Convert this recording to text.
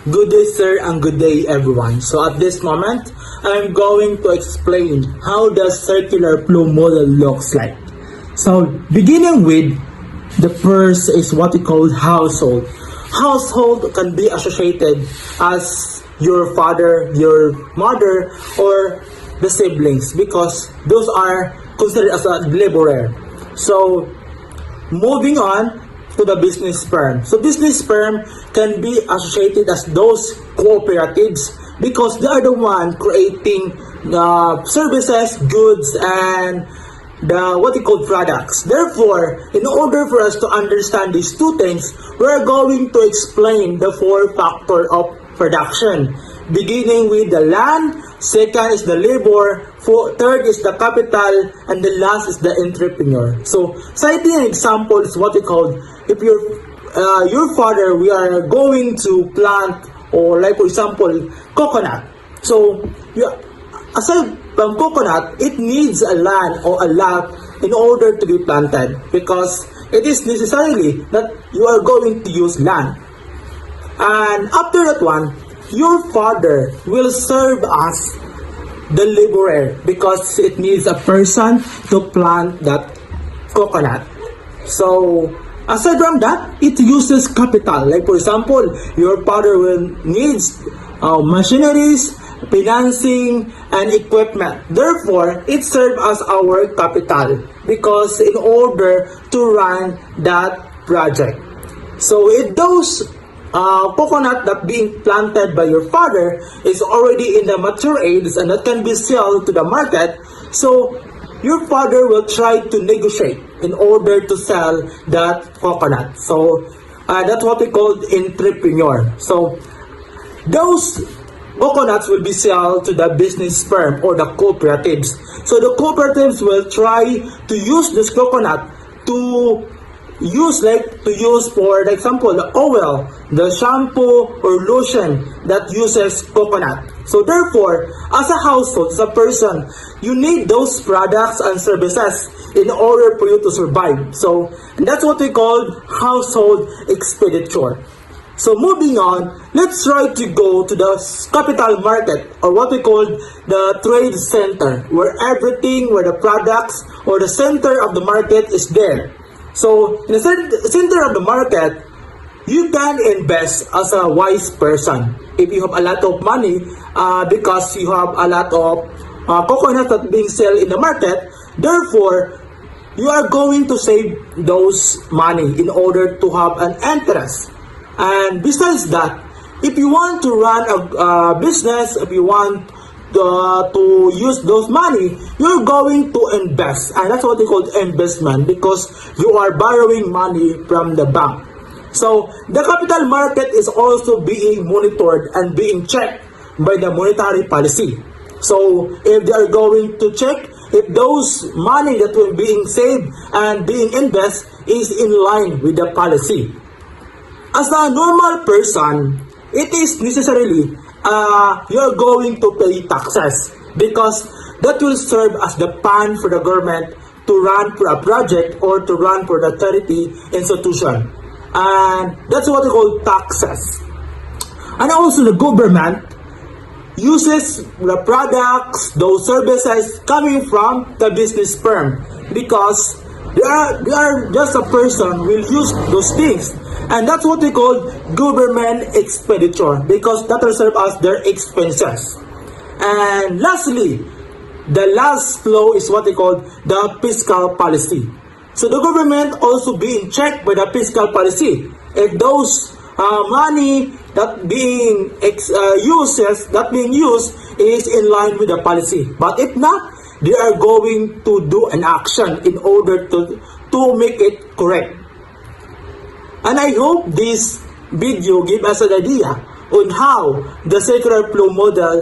Good day, sir, and good day, everyone. So at this moment, I'm going to explain how the circular flow model looks like. So beginning with, the first is what we call household. Household can be associated as your father, your mother, or the siblings because those are considered as a laborer. So moving on to the business firm. So business firm can be associated as those cooperatives because they are the one creating services, goods, and the what we call products. Therefore, in order for us to understand these two things, we are going to explain the four factors of production. Beginning with the land, second is the labor, third is the capital, and the last is the entrepreneur. So, citing an example is what we call, if your father, we are going to plant, or like for example, coconut. So, aside from coconut, it needs a land or a lot in order to be planted because it is necessarily that you are going to use land. And after that one, your father will serve as the laborer because it needs a person to plant that coconut. So aside from that, it uses capital. Like for example, your father will needs machineries, financing, and equipment. Therefore, it serves as our capital because in order to run that project. So if those coconut that being planted by your father is already in the mature age and that can be sold to the market, so your father will try to negotiate in order to sell that coconut. So that's what we call entrepreneur. So those coconuts will be sold to the business firm or the cooperatives. So the cooperatives will try to use this coconut to use for example the oil, the shampoo or lotion that uses coconut. So therefore, as a household, as a person, you need those products and services in order for you to survive. So and that's what we call household expenditure. So moving on, let's try to go to the capital market or what we call the trade center, where the products or the center of the market is there. So in the center of the market, you can invest as a wise person. If you have a lot of money, because you have a lot of coconuts that being sold in the market, therefore, you are going to save those money in order to have an interest. And besides that, if you want to run a business, if you want to use those money, you're going to invest, and that's what they call investment because you are borrowing money from the bank. So the capital market is also being monitored and being checked by the monetary policy. So if they are going to check if those money that will being saved and being invested is in line with the policy. As a normal person, it is necessarily you're going to pay taxes because that will serve as the fund for the government to run for a project or to run for the charity institution. And that's what we call taxes. And also the government uses the products, those services coming from the business firm because they are just a person will use those things. And that's what we call government expenditure because that will serve as their expenses. And lastly, the last flow is what we call the fiscal policy. So the government also being checked by the fiscal policy. If those money that being used is in line with the policy. But if not, they are going to do an action in order to make it correct. And I hope this video give us an idea on how the circular flow model